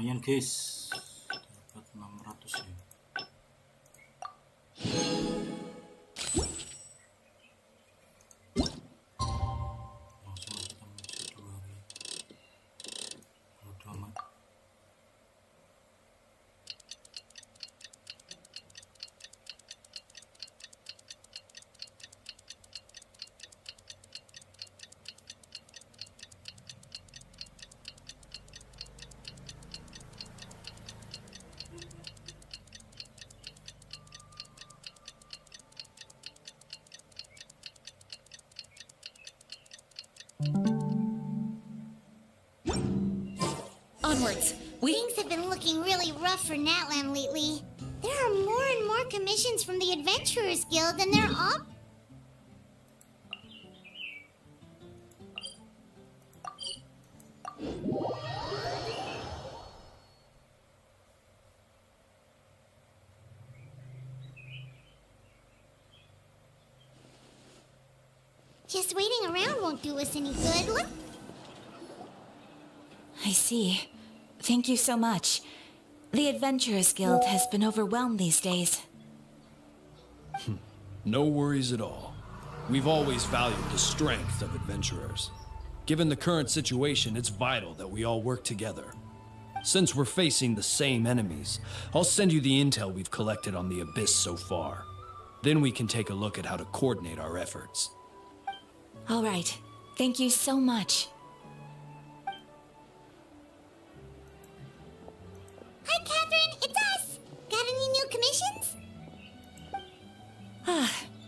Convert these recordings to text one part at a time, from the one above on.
Lumayan guys, dapat 600 ya. Langsung kita masuk 2 hari. Bodo amat. Onwards. Things have been looking really rough for Natlan lately. There are more and more commissions from the Adventurers Guild, and they're all... Just waiting around won't do us any good. Look. I see. Thank you so much. The Adventurers Guild has been overwhelmed these days. No worries at all. We've always valued the strength of adventurers. Given the current situation, it's vital that we all work together. Since we're facing the same enemies, I'll send you the intel we've collected on the Abyss so far. Then we can take a look at how to coordinate our efforts. All right. Thank you so much. Hi, Catherine. It's us. Got any new commissions?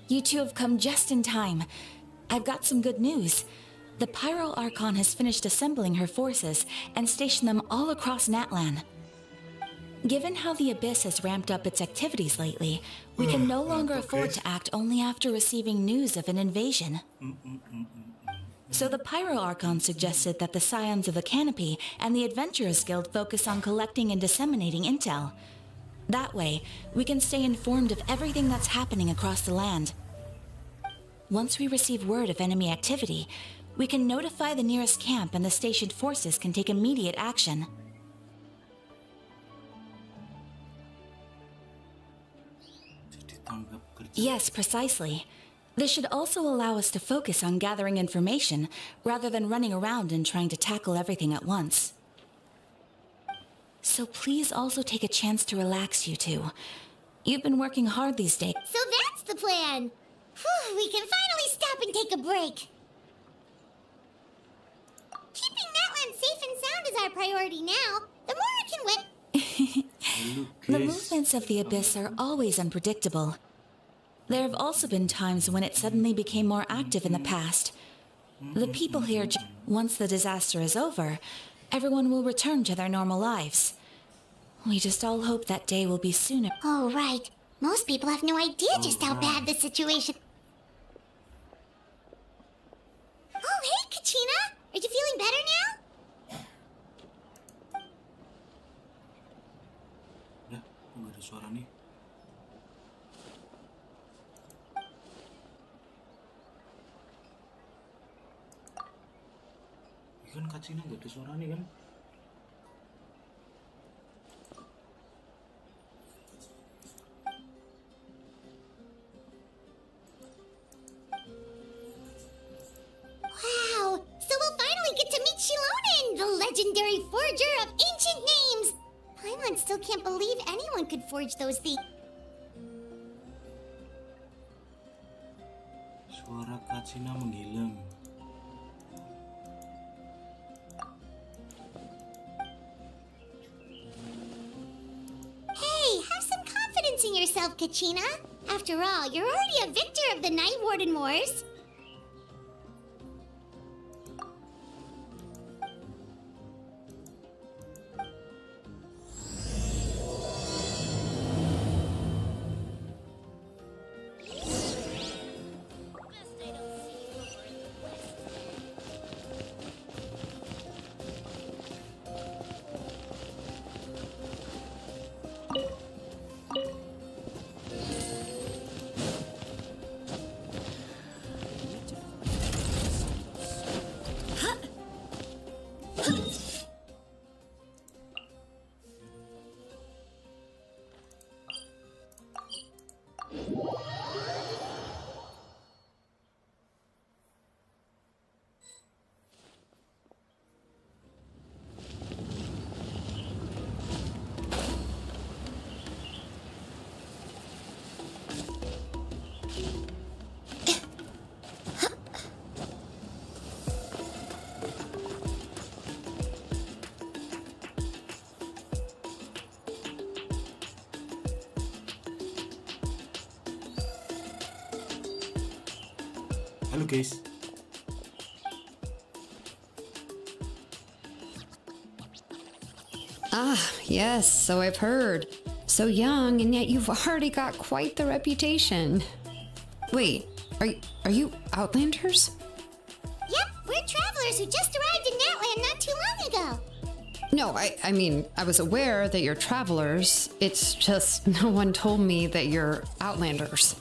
You two have come just in time. I've got some good news. The Pyro Archon has finished assembling her forces and stationed them all across Natlan. Given how the Abyss has ramped up its activities lately, we can no longer afford to act only after receiving news of an invasion. So the Pyro Archon suggested that the Scions of the Canopy and the Adventurers Guild focus on collecting and disseminating intel. That way, we can stay informed of everything that's happening across the land. Once we receive word of enemy activity, we can notify the nearest camp and the stationed forces can take immediate action. Ditanggap kerja. Yes, precisely. This should also allow us to focus on gathering information rather than running around and trying to tackle everything at once. So please also take a chance to relax, you two. You've been working hard these days. So that's the plan. Whew, we can finally stop and take a break. Keeping Natlan safe and sound is our priority now. The more it can win... The movements of the Abyss are always unpredictable. There have also been times when it suddenly became more active in the past. The people here, once the disaster is over, everyone will return to their normal lives. We just all hope that day will be sooner. Oh, right. Most people have no idea just how bad the situation... Oh, hey, Kachina! Are you feeling better now? Ya, kok nggak ada suara nih? Ini kan Kacina nggak ada suara nih kan? Wow! So we'll finally get to meet Shilonen, the legendary forger of ancient names! Paimon still can't believe anyone could forge those things. Suara Kacina menghilang. Hey, have some confidence in yourself, Kachina. After all, you're already a victor of the Night Warden Wars. Halo guys. Ah, yes, so I've heard. So young, and yet you've already got quite the reputation. Wait, are you Outlanders? Yep, we're travelers who just arrived in Natlan not too long ago. No, I mean, I was aware that you're travelers. It's just no one told me that you're Outlanders.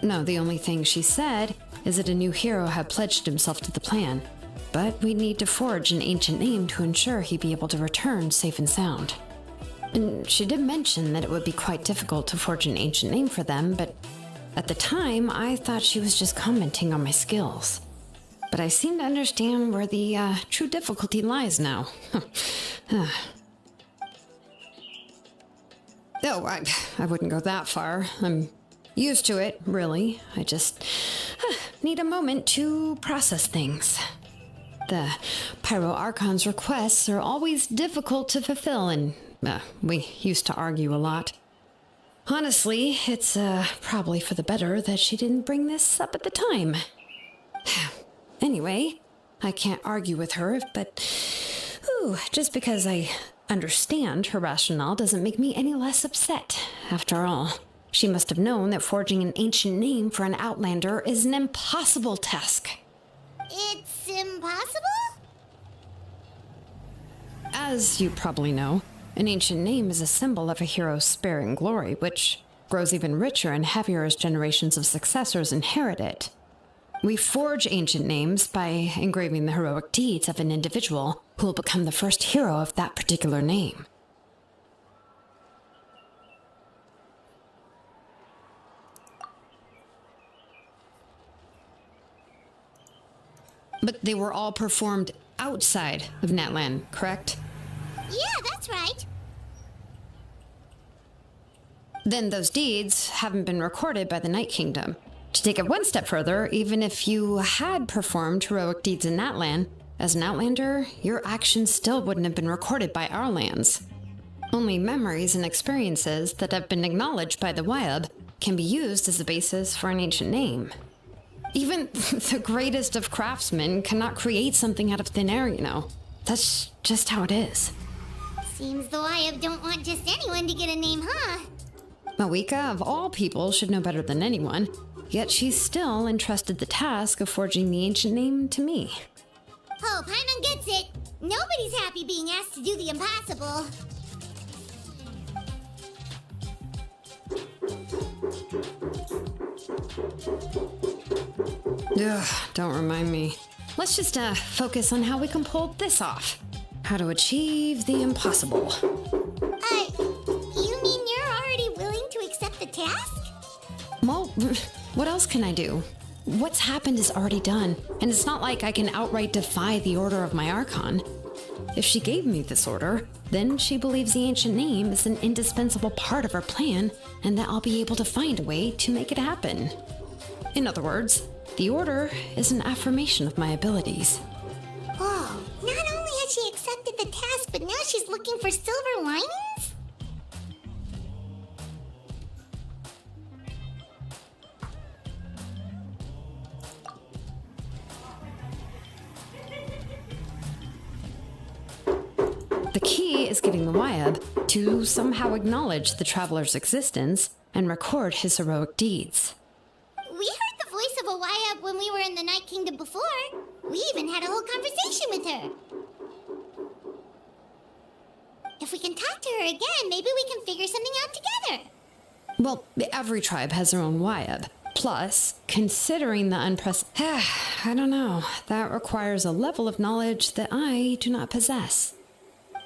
No, the only thing she said is that a new hero had pledged himself to the plan. But we'd need to forge an ancient name to ensure he'd be able to return safe and sound. And she did mention that it would be quite difficult to forge an ancient name for them, but at the time, I thought she was just commenting on my skills. But I seem to understand where the true difficulty lies now. Oh, I wouldn't go that far. I'm used to it, really. I just need a moment to process things. The Pyro Archon's requests are always difficult to fulfill, and we used to argue a lot. Honestly, it's probably for the better that she didn't bring this up at the time. Anyway, I can't argue with her, but just because I understand her rationale doesn't make me any less upset. After all, she must have known that forging an ancient name for an Outlander is an impossible task. It's impossible? As you probably know, an ancient name is a symbol of a hero's spirit and glory, which grows even richer and heavier as generations of successors inherit it. We forge ancient names by engraving the heroic deeds of an individual who will become the first hero of that particular name. But they were all performed outside of Natlan, correct? Yeah, that's right. Then those deeds haven't been recorded by the Night Kingdom. To take it one step further, even if you had performed heroic deeds in Natlan, as an Outlander, your actions still wouldn't have been recorded by our lands. Only memories and experiences that have been acknowledged by the Wyab can be used as the basis for an ancient name. Even the greatest of craftsmen cannot create something out of thin air, you know. That's just how it is. Seems the Wyab don't want just anyone to get a name, huh? Mawika, of all people, should know better than anyone, yet she's still entrusted the task of forging the ancient name to me. Oh, Paimon gets it. Nobody's happy being asked to do the impossible. Ugh, don't remind me. Let's just focus on how we can pull this off. How to achieve the impossible. You mean you're already willing to accept the task? Well, what else can I do? What's happened is already done, and it's not like I can outright defy the order of my Archon. If she gave me this order, then she believes the ancient name is an indispensable part of her plan, and that I'll be able to find a way to make it happen. In other words, the order is an affirmation of my abilities. Oh, not only has she accepted the task, but now she's looking for silver linings? The key is getting the Wyab to somehow acknowledge the traveler's existence and record his heroic deeds. We heard the voice of a Wyab when we were in the Night Kingdom before. We even had a whole conversation with her. If we can talk to her again, maybe we can figure something out together. Well, every tribe has their own Wyab. Plus, considering the I don't know. That requires a level of knowledge that I do not possess.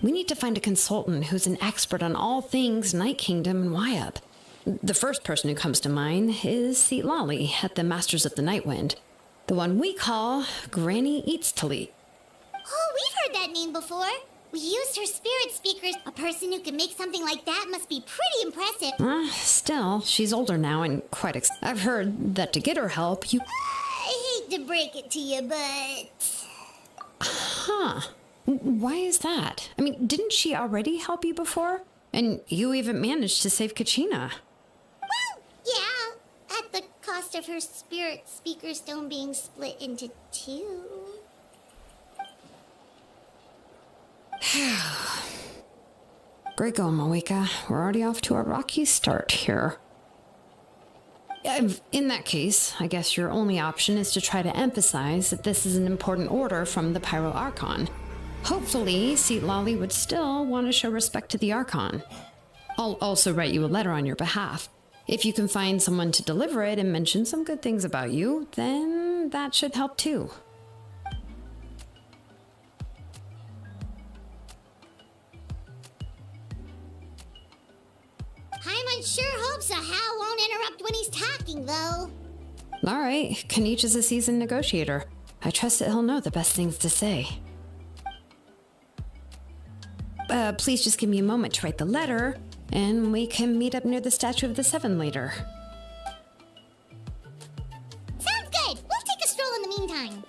We need to find a consultant who's an expert on all things Night Kingdom and Wyab. The first person who comes to mind is Lali at the Masters of the Nightwind. The one we call Granny Eats Talit. Oh, we've heard that name before. We used her spirit speakers. A person who can make something like that must be pretty impressive. Still, she's older now and quite I've heard that to get her help, you... I hate to break it to you, but... Huh. Why is that? I mean, didn't she already help you before? And you even managed to save Kachina. Well, yeah, at the cost of her spirit speaker stone being split into two. Great going, Moeka. We're already off to a rocky start here. In that case, I guess your only option is to try to emphasize that this is an important order from the Pyro Archon. Hopefully, Seat Lolly would still want to show respect to the Archon. I'll also write you a letter on your behalf. If you can find someone to deliver it and mention some good things about you, then that should help too. Paimon sure hopes a Hal won't interrupt when he's talking, though. Alright, Kanich is a seasoned negotiator. I trust that he'll know the best things to say. Please just give me a moment to write the letter, and we can meet up near the Statue of the Seven later. Sounds good. We'll take a stroll in the meantime.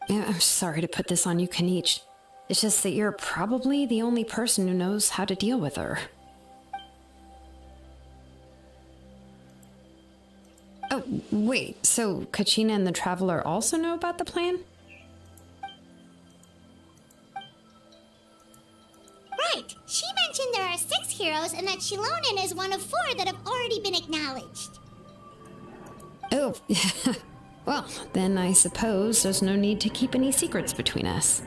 I'm sorry to put this on you, Kanich. It's just that you're probably the only person who knows how to deal with her. Oh, wait, so Kachina and the Traveler also know about the plan? Right. She mentioned there are 6 heroes and that Shilonen is one of 4 that have already been acknowledged. Oh, well, then I suppose there's no need to keep any secrets between us.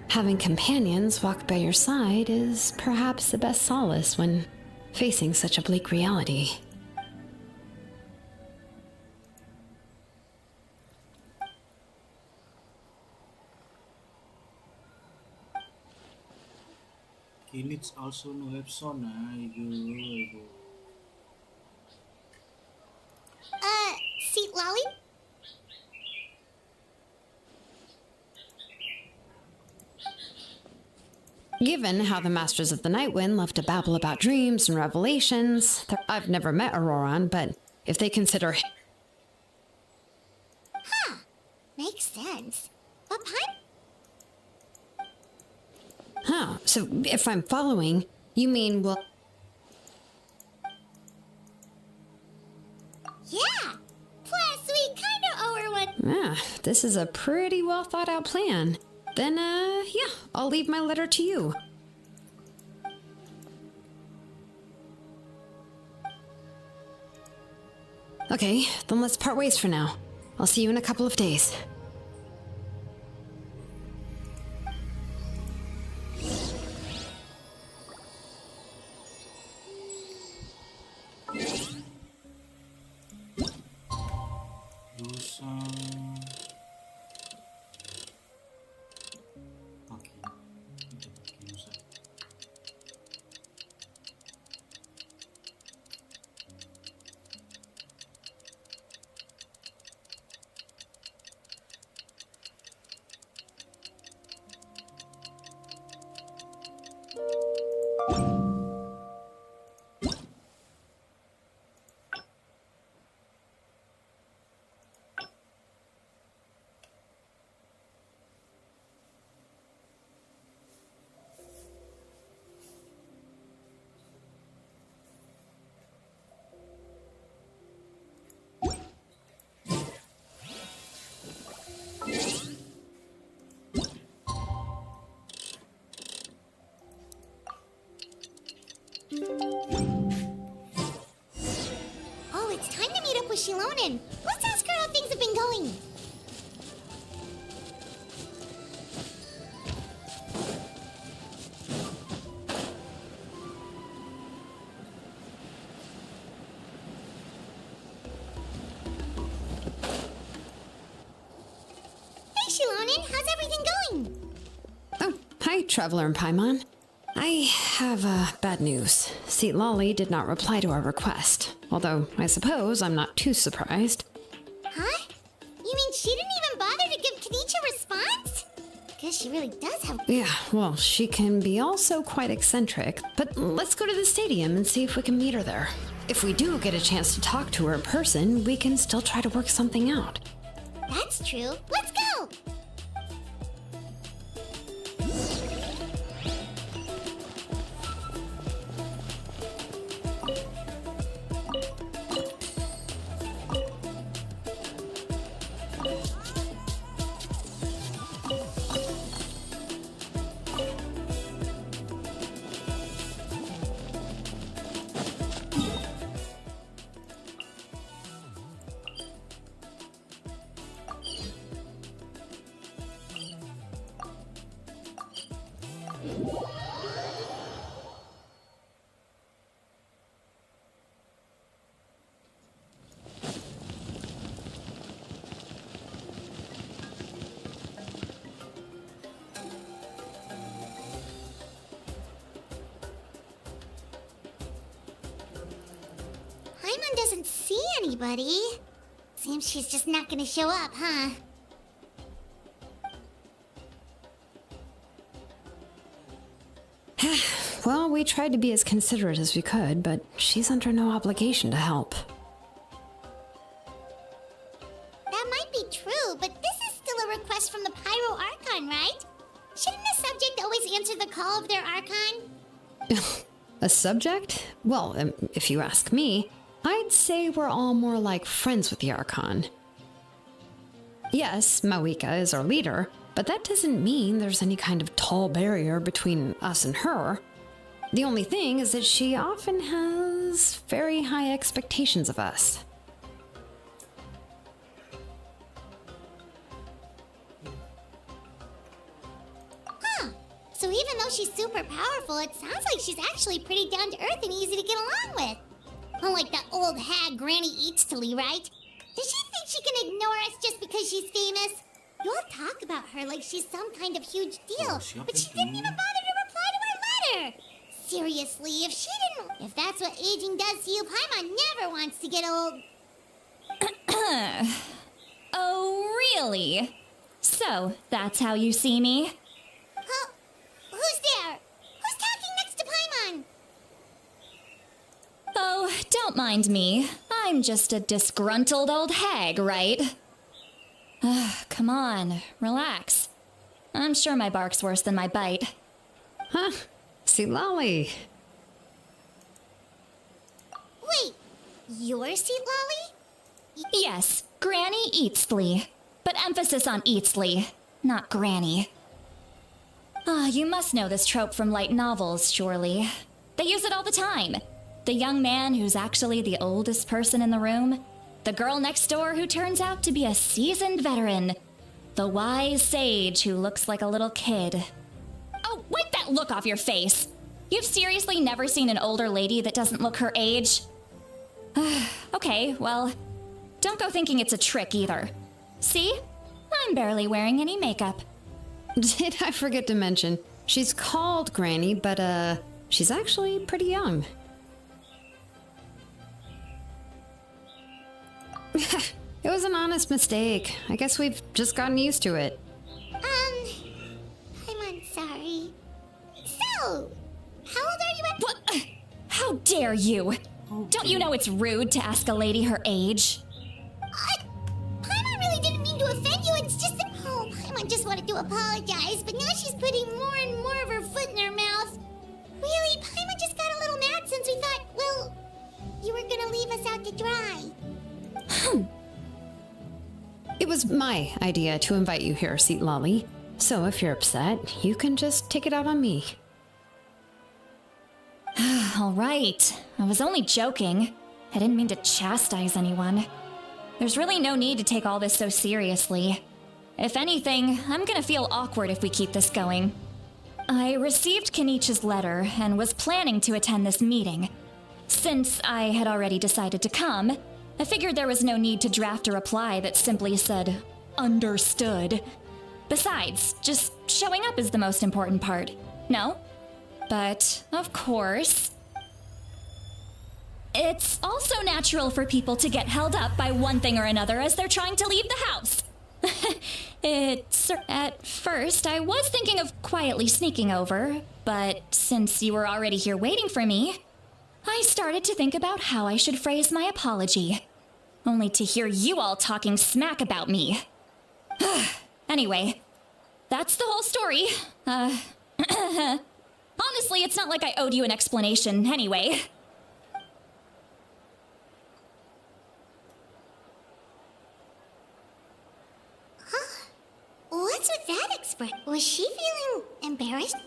Having companions walk by your side is perhaps the best solace when facing such a bleak reality. Kinits also no have Sona. Seat Lolly? Given how the Masters of the Nightwind love to babble about dreams and revelations, I've never met Auroran, but if they consider... Huh. Makes sense. But Huh, so if I'm following, you mean, well... Yeah. Plus, we kinda owe her one. Yeah, this is a pretty well thought out plan. Then, yeah, I'll leave my letter to you. Okay, then let's part ways for now. I'll see you in a couple of days. Oh, it's time to meet up with Shilonen. Let's ask her how things have been going. Hey, Shilonen, how's everything going? Oh, hi, Traveler and Paimon. I have bad news. Seat Lolly did not reply to our request, although I suppose I'm not too surprised. Huh? You mean she didn't even bother to give Kenichi a response? Guess she really does have... Yeah, well, she can be also quite eccentric, but let's go to the stadium and see if we can meet her there. If we do get a chance to talk to her in person, we can still try to work something out. That's true. Let's go! Paimon doesn't see anybody. Seems she's just not gonna show up, huh? Well, we tried to be as considerate as we could, but she's under no obligation to help. That might be true, but this is still a request from the Pyro Archon, right? Shouldn't the subject always answer the call of their Archon? A subject? Well, if you ask me, I'd say we're all more like friends with the Archon. Yes, Mawika is our leader, but that doesn't mean there's any kind of tall barrier between us and her. The only thing is that she often has very high expectations of us. Huh. So even though she's super powerful, it sounds like she's actually pretty down to earth and easy to get along with. Unlike that old hag Granny Eatstily, right? Does she think she can ignore us just because she's famous? You all talk about her like she's some kind of huge deal, but she didn't even bother to reply to our letter. Seriously, if that's what aging does to you, Paimon never wants to get old. Oh, really? So, that's how you see me? Huh? Who's there? Who's talking next to Paimon? Oh, don't mind me. I'm just a disgruntled old hag, right? Come on, relax. I'm sure my bark's worse than my bite. Huh? See Lolly. Wait, you're Seat Lolly? Yes, Granny Eatsley. But emphasis on Eatsley, not Granny. You must know this trope from light novels, surely. They use it all the time. The young man who's actually the oldest person in the room. The girl next door who turns out to be a seasoned veteran. The wise sage who looks like a little kid. Oh, wipe that look off your face! You've seriously never seen an older lady that doesn't look her age? Okay, well, don't go thinking it's a trick either. See? I'm barely wearing any makeup. Did I forget to mention, she's called Granny, but she's actually pretty young. It was an honest mistake. I guess we've just gotten used to it. I'm sorry. So, how old are you at? What? How dare you? Don't you know it's rude to ask a lady her age? Paimon really didn't mean to offend you. It's just that... Oh, Paimon just wanted to apologize, but now she's putting more and more of her foot in her mouth. Really, Paimon just got a little mad since we thought, well, you were gonna leave us out to dry. It was my idea to invite you here, Seat Lolly. So if you're upset, you can just take it out on me. All right. I was only joking. I didn't mean to chastise anyone. There's really no need to take all this so seriously. If anything, I'm gonna feel awkward if we keep this going. I received Kenichi's letter and was planning to attend this meeting. Since I had already decided to come, I figured there was no need to draft a reply that simply said, "Understood." Besides, just showing up is the most important part. No? But, of course, it's also natural for people to get held up by one thing or another as they're trying to leave the house. At first, I was thinking of quietly sneaking over, but since you were already here waiting for me, I started to think about how I should phrase my apology. Only to hear you all talking smack about me. Anyway, that's the whole story. Honestly, it's not like I owed you an explanation anyway. What's with that expression? Was she feeling embarrassed?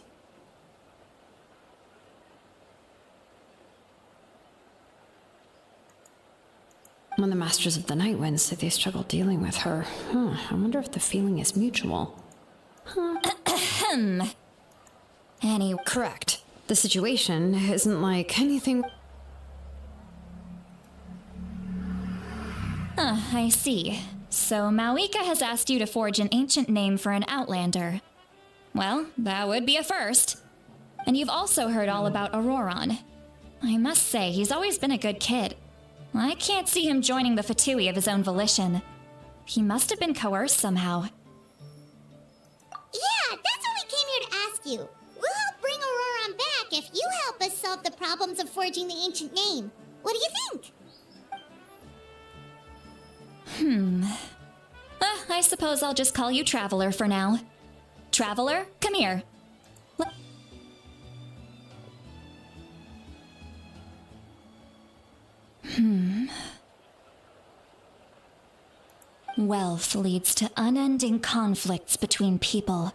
When the Masters of the Night Wind say they struggle dealing with her, I wonder if the feeling is mutual. Correct. The situation isn't like anything... I see. So Mawika has asked you to forge an ancient name for an Outlander. Well, that would be a first. And you've also heard all about Auroron. I must say, he's always been a good kid. I can't see him joining the Fatui of his own volition. He must have been coerced somehow. Yeah, that's what we came here to ask you. We'll help bring Auroron back if you help us solve the problems of forging the ancient name. What do you think? I suppose I'll just call you Traveler for now. Traveler, come here. Wealth leads to unending conflicts between people.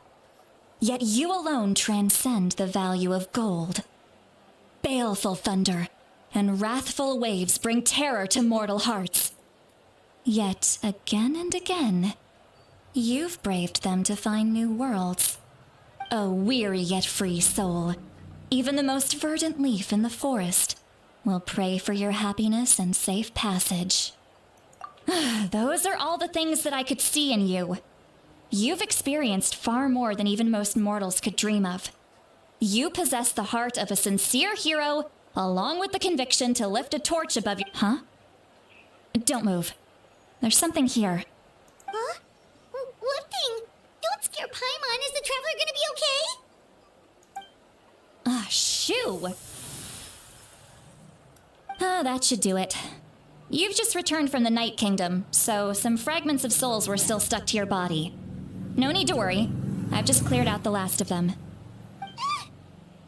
Yet you alone transcend the value of gold. Baleful thunder and wrathful waves bring terror to mortal hearts. Yet again and again, you've braved them to find new worlds. A weary yet free soul, even the most verdant leaf in the forest will pray for your happiness and safe passage. Those are all the things that I could see in you. You've experienced far more than even most mortals could dream of. You possess the heart of a sincere hero, along with the conviction to lift a torch above you. Huh? Don't move. There's something here. Huh? What thing? Don't scare Paimon. Is the Traveler gonna be okay? Shoo! That should do it. You've just returned from the Night Kingdom, so some fragments of souls were still stuck to your body. No need to worry. I've just cleared out the last of them.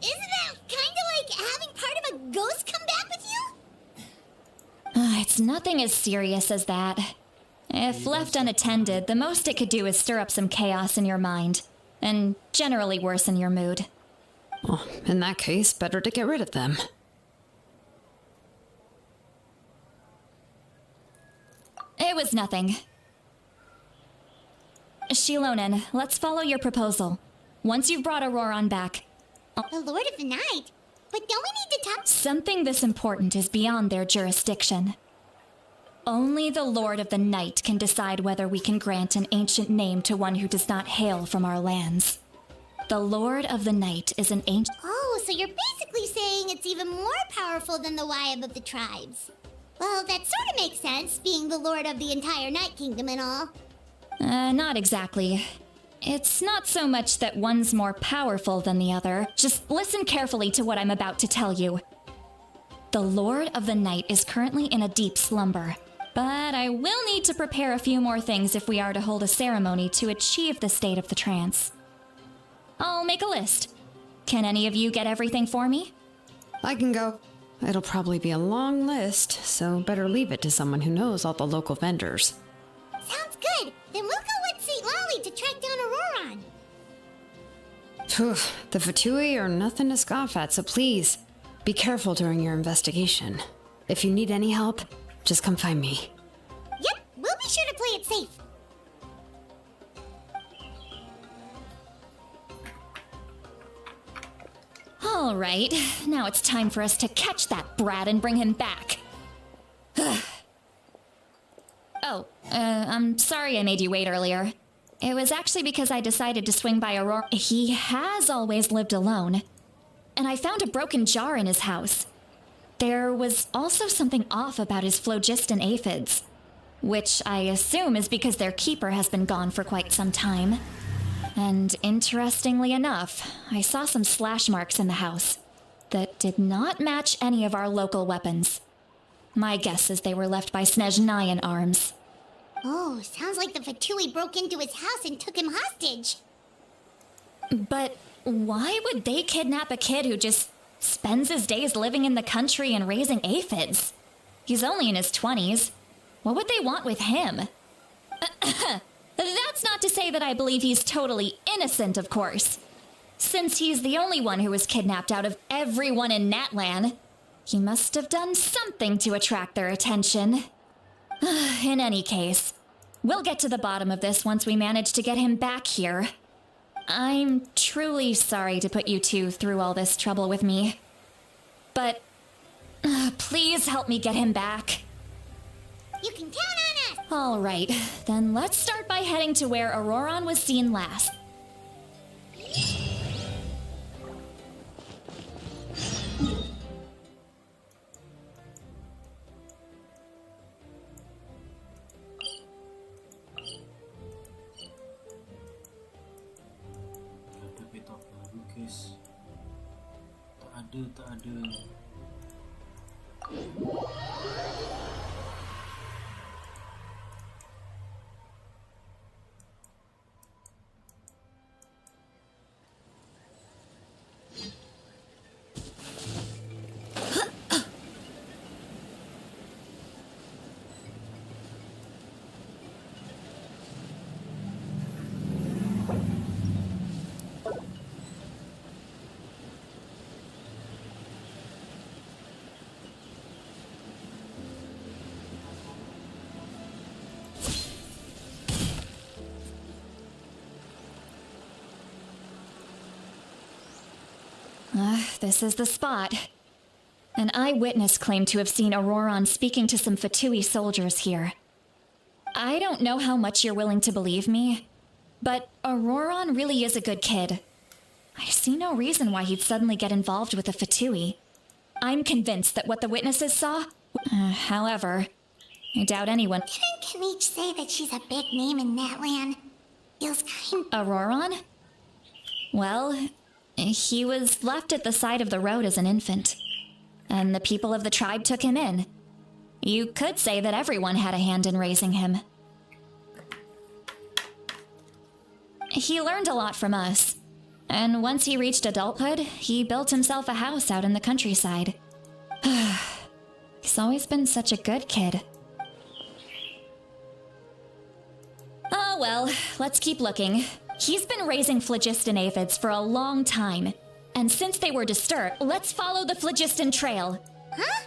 Isn't that kinda like having part of a ghost come back with you? It's nothing as serious as that. If left unattended, the most it could do is stir up some chaos in your mind, and generally worsen your mood. Well, in that case, better to get rid of them. It was nothing. Shilonen, let's follow your proposal. Once you've brought Auroron back... The Lord of the Night? But don't we need to talk... Something this important is beyond their jurisdiction. Only the Lord of the Night can decide whether we can grant an ancient name to one who does not hail from our lands. The Lord of the Night is an ancient... Oh, so you're basically saying it's even more powerful than the Wyab of the tribes. Well, that sort of makes sense, being the Lord of the entire Night Kingdom and all. Not exactly. It's not so much that one's more powerful than the other. Just listen carefully to what I'm about to tell you. The Lord of the Night is currently in a deep slumber, but I will need to prepare a few more things if we are to hold a ceremony to achieve the state of the trance. I'll make a list. Can any of you get everything for me? I can go. It'll probably be a long list, so better leave it to someone who knows all the local vendors. Sounds good. Then we'll go with St. Lolly to track down Auroron. Phew, the Fatui are nothing to scoff at, so please, be careful during your investigation. If you need any help, just come find me. Yep, we'll be sure to play it safe. All right, now it's time for us to catch that brat and bring him back. I'm sorry I made you wait earlier. It was actually because I decided to swing by Aurora. He has always lived alone. and I found a broken jar in his house. There was also something off about his phlogiston aphids, which I assume is because their keeper has been gone for quite some time. And interestingly enough, I saw some slash marks in the house that did not match any of our local weapons. My guess is they were left by Snezhnayan arms. Oh, sounds like the Fatui broke into his house and took him hostage. But why would they kidnap a kid who just spends his days living in the country and raising aphids? He's only in his 20s. What would they want with him? That's not to say that I believe he's totally innocent, of course. Since he's the only one who was kidnapped out of everyone in Natlan, he must have done something to attract their attention. In any case, we'll get to the bottom of this once we manage to get him back here. I'm truly sorry to put you two through all this trouble with me. But please help me get him back. You can count on us! All right, then let's start by heading to where Auroron was seen last. Ada peta baru guys. Tak ada. This is the spot. An eyewitness claimed to have seen Auroron speaking to some Fatui soldiers here. I don't know how much you're willing to believe me, but Auroron really is a good kid. I see no reason why he'd suddenly get involved with a Fatui. I'm convinced that what the witnesses saw... however, I doubt anyone... Didn't Kanich say that she's a big name in Natlan? Feels kind... Auroron? Well, he was left at the side of the road as an infant, and the people of the tribe took him in. You could say that everyone had a hand in raising him. He learned a lot from us, and once he reached adulthood, he built himself a house out in the countryside. He's always been such a good kid. Oh well, let's keep looking. He's been raising phlogiston aphids for a long time, and since they were disturbed, let's follow the phlogiston trail. Huh?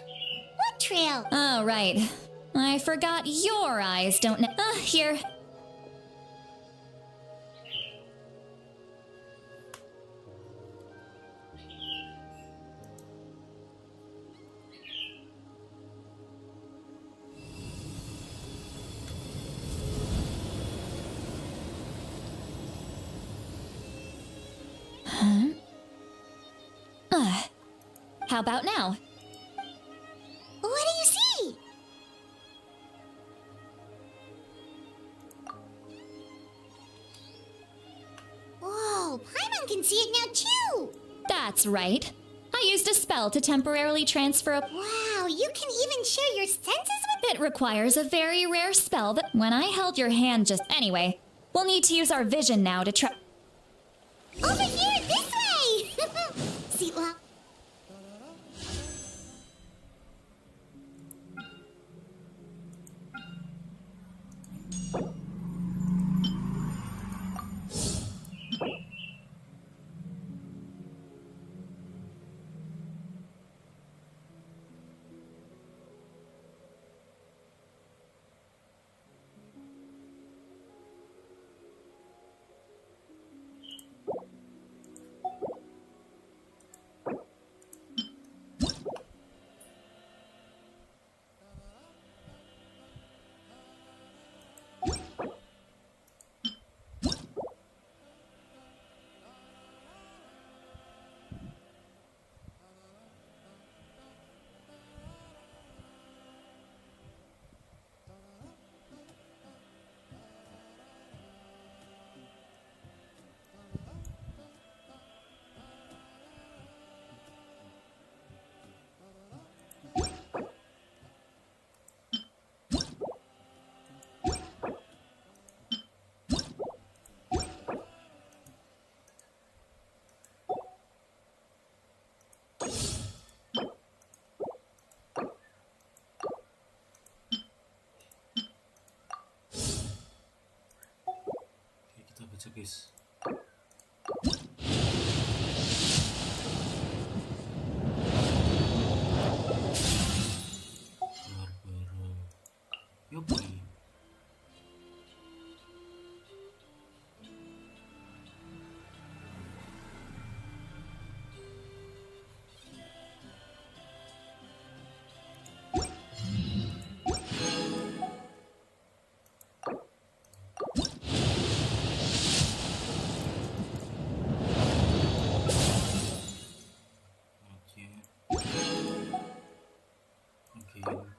What trail? Oh, right. I forgot your eyes don't know. Here. How about now? What do you see? Whoa, Paimon can see it now too! That's right. I used a spell to temporarily transfer a... Wow, you can even share your senses with... It requires a very rare spell that... When I held your hand just... Anyway, we'll need to use our vision now to try... Over here, this way! See, well... aja guys. Barbara Yogi. Oke. Dua lagi.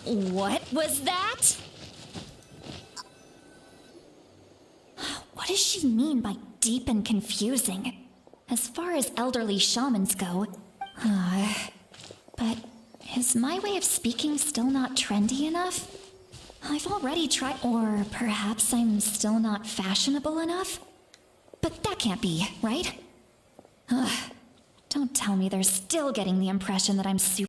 What was that? What does she mean by deep and confusing? As far as elderly shamans go, but is my way of speaking still not trendy enough? I've already tried, or perhaps I'm still not fashionable enough? But that can't be, right? Don't tell me they're still getting the impression that I'm super